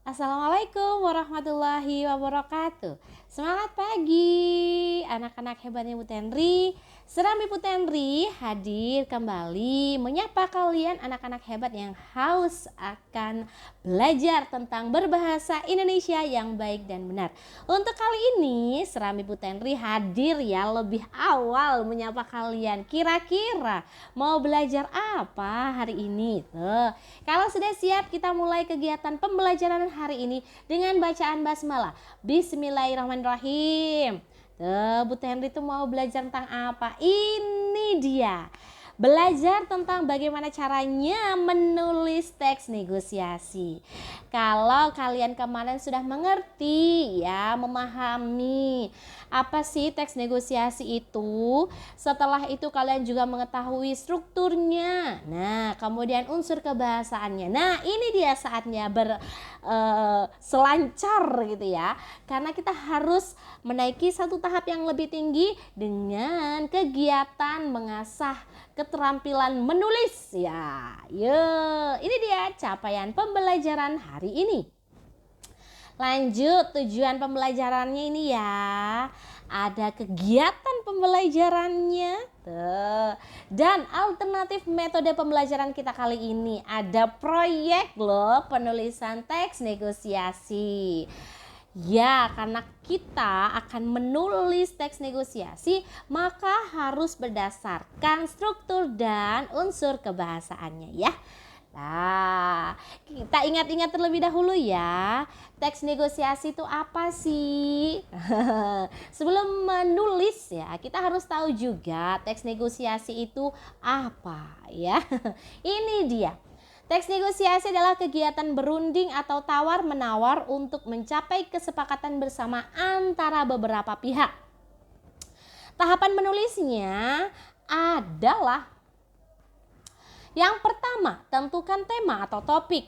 Assalamualaikum warahmatullahi wabarakatuh. Semangat pagi anak-anak hebatnya Bu Tenri. Senang Bu Tenri hadir kembali menyapa kalian anak-anak hebat yang haus akan belajar tentang berbahasa Indonesia yang baik dan benar. Untuk kali ini Serami Bu Tenri hadir ya lebih awal menyapa kalian. Kira-kira mau belajar apa hari ini? Tuh, kalau sudah siap kita mulai kegiatan pembelajaran hari ini dengan bacaan basmalah. Bismillahirrahmanirrahim. Bu Henry tuh mau belajar tentang apa? Ini dia. Belajar tentang bagaimana caranya menulis teks negosiasi. Kalau kalian kemarin sudah mengerti ya, memahami apa sih teks negosiasi itu, setelah itu kalian juga mengetahui strukturnya. Nah, kemudian unsur kebahasaannya. Nah, ini dia saatnya selancar gitu ya. Karena kita harus menaiki satu tahap yang lebih tinggi dengan kegiatan mengasah keterampilan menulis ya. Ini dia capaian pembelajaran hari ini. Lanjut, tujuan pembelajarannya ini ya. Ada kegiatan pembelajarannya tuh. Dan alternatif metode pembelajaran kita kali ini ada proyek loh, penulisan teks negosiasi. Ya, karena kita akan menulis teks negosiasi, maka harus berdasarkan struktur dan unsur kebahasaannya ya. Nah, kita ingat-ingat terlebih dahulu ya, teks negosiasi itu apa sih? Sebelum menulis ya, kita harus tahu juga teks negosiasi itu apa ya. Ini dia. Teks negosiasi adalah kegiatan berunding atau tawar-menawar untuk mencapai kesepakatan bersama antara beberapa pihak. Tahapan menulisnya adalah: yang pertama, tentukan tema atau topik.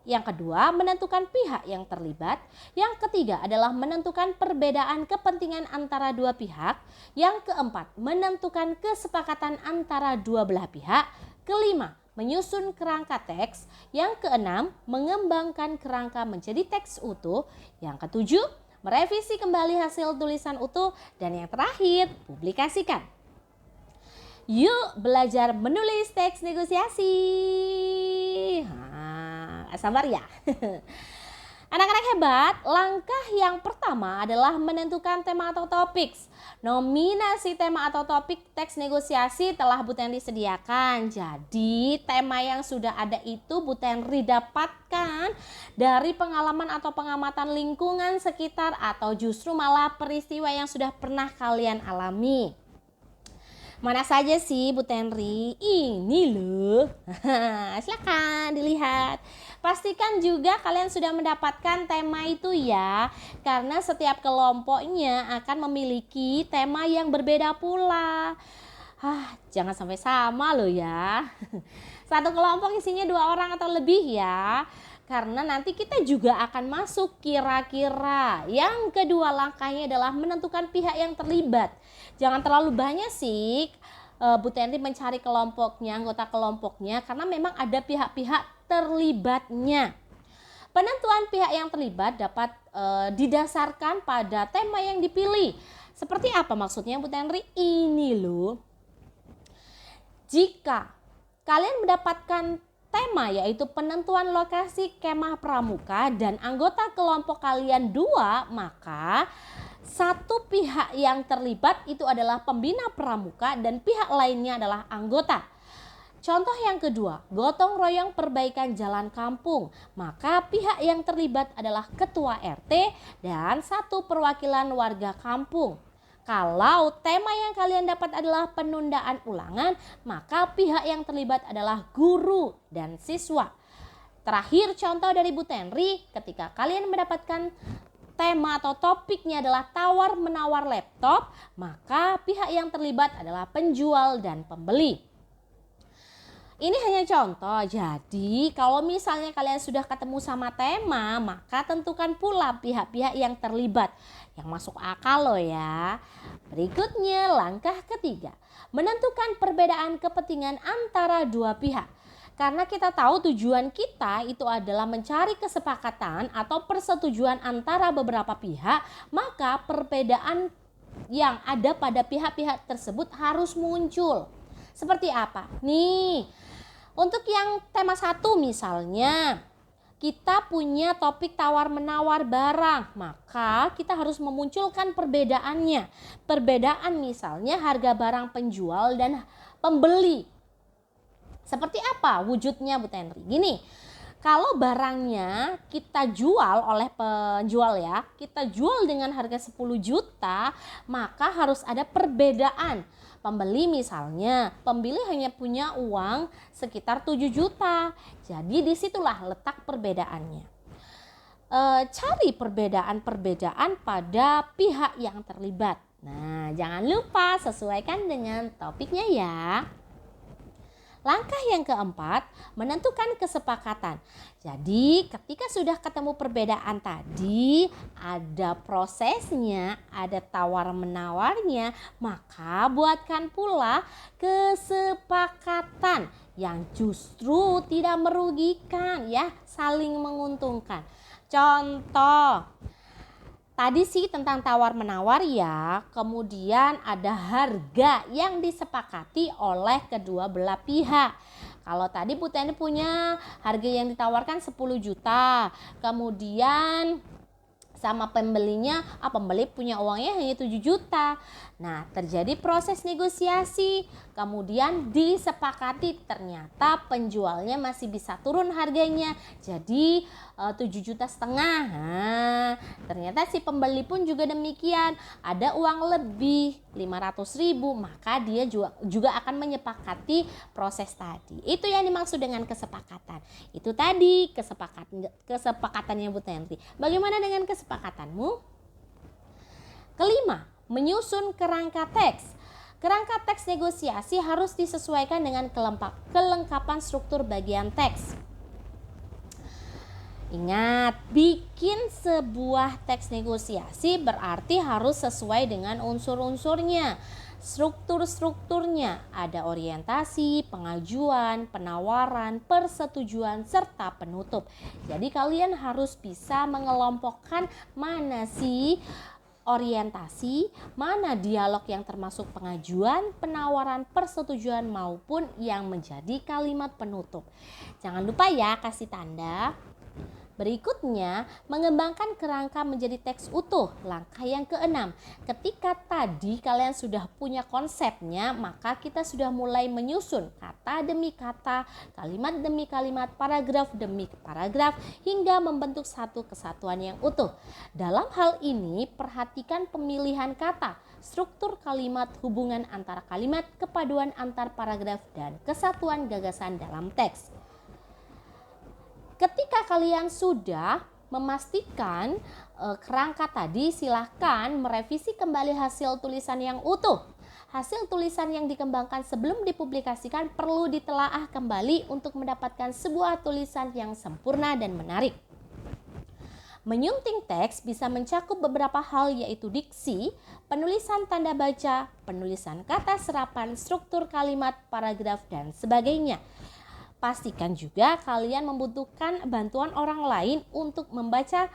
Yang kedua, menentukan pihak yang terlibat. Yang ketiga adalah menentukan perbedaan kepentingan antara dua pihak. Yang keempat, menentukan kesepakatan antara dua belah pihak. Kelima, menyusun kerangka teks. Yang keenam, mengembangkan kerangka menjadi teks utuh. Yang ketujuh, merevisi kembali hasil tulisan utuh. Dan yang terakhir, publikasikan. Yuk belajar menulis teks negosiasi. Sabar ya. Anak-anak hebat, langkah yang pertama adalah menentukan tema atau topik. Nominasi tema atau topik teks negosiasi telah Bu Tenri sediakan. Jadi tema yang sudah ada itu Bu Tenri dapatkan dari pengalaman atau pengamatan lingkungan sekitar atau justru malah peristiwa yang sudah pernah kalian alami. Mana saja sih Bu Tenri? Ini loh. Silakan dilihat. Pastikan juga kalian sudah mendapatkan tema itu ya. Karena setiap kelompoknya akan memiliki tema yang berbeda pula. Jangan sampai sama loh ya. Satu kelompok isinya 2 orang atau lebih ya. Karena nanti kita juga akan masuk kira-kira. Yang kedua langkahnya adalah menentukan pihak yang terlibat. Jangan terlalu banyak sih Bu Tenri mencari kelompoknya, anggota kelompoknya, karena memang ada pihak-pihak terlibatnya. Penentuan pihak yang terlibat dapat didasarkan pada tema yang dipilih. Seperti apa maksudnya Bu Tenri? Ini loh. Jika kalian mendapatkan tema yaitu penentuan lokasi kemah pramuka dan anggota kelompok kalian 2, maka satu pihak yang terlibat itu adalah pembina pramuka dan pihak lainnya adalah anggota. Contoh yang kedua, gotong royong perbaikan jalan kampung. Maka pihak yang terlibat adalah ketua RT dan satu perwakilan warga kampung. Kalau tema yang kalian dapat adalah penundaan ulangan, maka pihak yang terlibat adalah guru dan siswa. Terakhir contoh dari Bu Tenri, ketika kalian mendapatkan tema atau topiknya adalah tawar-menawar laptop, maka pihak yang terlibat adalah penjual dan pembeli. Ini hanya contoh, jadi kalau misalnya kalian sudah ketemu sama tema, maka tentukan pula pihak-pihak yang terlibat. Yang masuk akal loh ya. Berikutnya langkah ketiga, menentukan perbedaan kepentingan antara dua pihak. Karena kita tahu tujuan kita itu adalah mencari kesepakatan atau persetujuan antara beberapa pihak, maka perbedaan yang ada pada pihak-pihak tersebut harus muncul. Seperti apa? Nih, untuk yang tema 1 misalnya, kita punya topik tawar-menawar barang, maka kita harus memunculkan perbedaannya. Perbedaan misalnya harga barang penjual dan pembeli. Seperti apa wujudnya Bu Tenri? Gini, kalau barangnya kita jual oleh penjual ya, kita jual dengan harga 10 juta, maka harus ada perbedaan. Pembeli misalnya, pembeli hanya punya uang sekitar 7 juta. Jadi disitulah letak perbedaannya. Cari perbedaan-perbedaan pada pihak yang terlibat. Nah, jangan lupa sesuaikan dengan topiknya ya. Langkah yang keempat, menentukan kesepakatan. Jadi ketika sudah ketemu perbedaan tadi, ada prosesnya, ada tawar-menawarnya, maka buatkan pula kesepakatan yang justru tidak merugikan ya, saling menguntungkan. Contoh, tadi sih tentang tawar-menawar ya, kemudian ada harga yang disepakati oleh kedua belah pihak. Kalau tadi Bu Tenri punya harga yang ditawarkan 10 juta, kemudian sama pembelinya, pembeli punya uangnya hanya 7 juta. Nah, terjadi proses negosiasi, kemudian disepakati ternyata penjualnya masih bisa turun harganya jadi 7,5 juta. Nah, ternyata si pembeli pun juga demikian, ada uang lebih 500.000, maka dia juga akan menyepakati proses tadi. Itu yang dimaksud dengan kesepakatan. Itu tadi kesepakatannya Bu Tenri. Bagaimana dengan kesepakatanmu? Kelima, menyusun kerangka teks. Kerangka teks negosiasi harus disesuaikan dengan kelengkapan struktur bagian teks. Ingat, bikin sebuah teks negosiasi berarti harus sesuai dengan unsur-unsurnya. Struktur-strukturnya ada orientasi, pengajuan, penawaran, persetujuan, serta penutup. Jadi kalian harus bisa mengelompokkan mana sih orientasi, mana dialog yang termasuk pengajuan, penawaran, persetujuan maupun yang menjadi kalimat penutup. Jangan lupa ya kasih tanda. Berikutnya, mengembangkan kerangka menjadi teks utuh. Langkah yang keenam, ketika tadi kalian sudah punya konsepnya, maka kita sudah mulai menyusun kata demi kata, kalimat demi kalimat, paragraf demi paragraf, hingga membentuk satu kesatuan yang utuh. Dalam hal ini, perhatikan pemilihan kata, struktur kalimat, hubungan antara kalimat, kepaduan antar paragraf, dan kesatuan gagasan dalam teks. Ketika kalian sudah memastikan kerangka tadi, silahkan merevisi kembali hasil tulisan yang utuh. Hasil tulisan yang dikembangkan sebelum dipublikasikan perlu ditelaah kembali untuk mendapatkan sebuah tulisan yang sempurna dan menarik. Menyunting teks bisa mencakup beberapa hal, yaitu diksi, penulisan tanda baca, penulisan kata serapan, struktur kalimat, paragraf, dan sebagainya. Pastikan juga kalian membutuhkan bantuan orang lain untuk membaca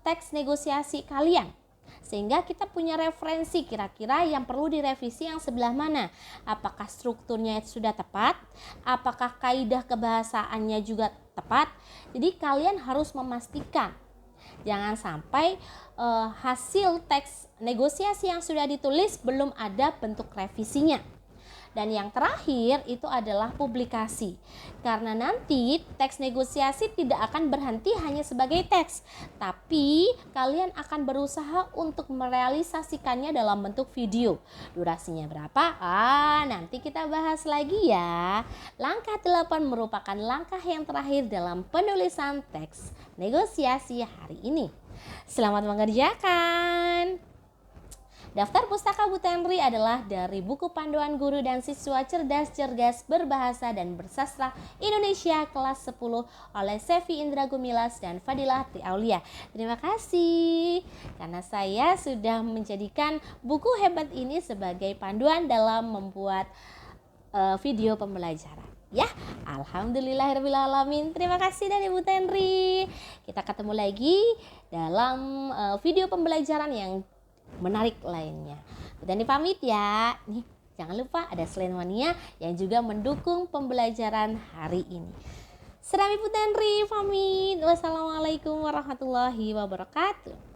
teks negosiasi kalian. Sehingga kita punya referensi kira-kira yang perlu direvisi yang sebelah mana. Apakah strukturnya sudah tepat? Apakah kaidah kebahasaannya juga tepat? Jadi kalian harus memastikan. Jangan sampai hasil teks negosiasi yang sudah ditulis belum ada bentuk revisinya. Dan yang terakhir itu adalah publikasi. Karena nanti teks negosiasi tidak akan berhenti hanya sebagai teks, tapi kalian akan berusaha untuk merealisasikannya dalam bentuk video. Durasinya berapa? Nanti kita bahas lagi ya. Langkah 8 merupakan langkah yang terakhir dalam penulisan teks negosiasi hari ini. Selamat mengerjakan. Daftar pustaka Bu Tenri adalah dari buku panduan guru dan siswa cerdas-cerdas berbahasa dan bersastra Indonesia kelas 10 oleh Sevi Indra Gumilas dan Fadilah Triaulia. Terima kasih karena saya sudah menjadikan buku hebat ini sebagai panduan dalam membuat video pembelajaran. ya. Alhamdulillahirrahmanirrahim. Terima kasih dari Ibu Tenri. Kita ketemu lagi dalam video pembelajaran yang menarik lainnya. Bu Tenri pamit ya. Nih, jangan lupa ada Selain Mania yang juga mendukung pembelajaran hari ini. Serami Bu Tenri pamit. Wassalamualaikum warahmatullahi wabarakatuh.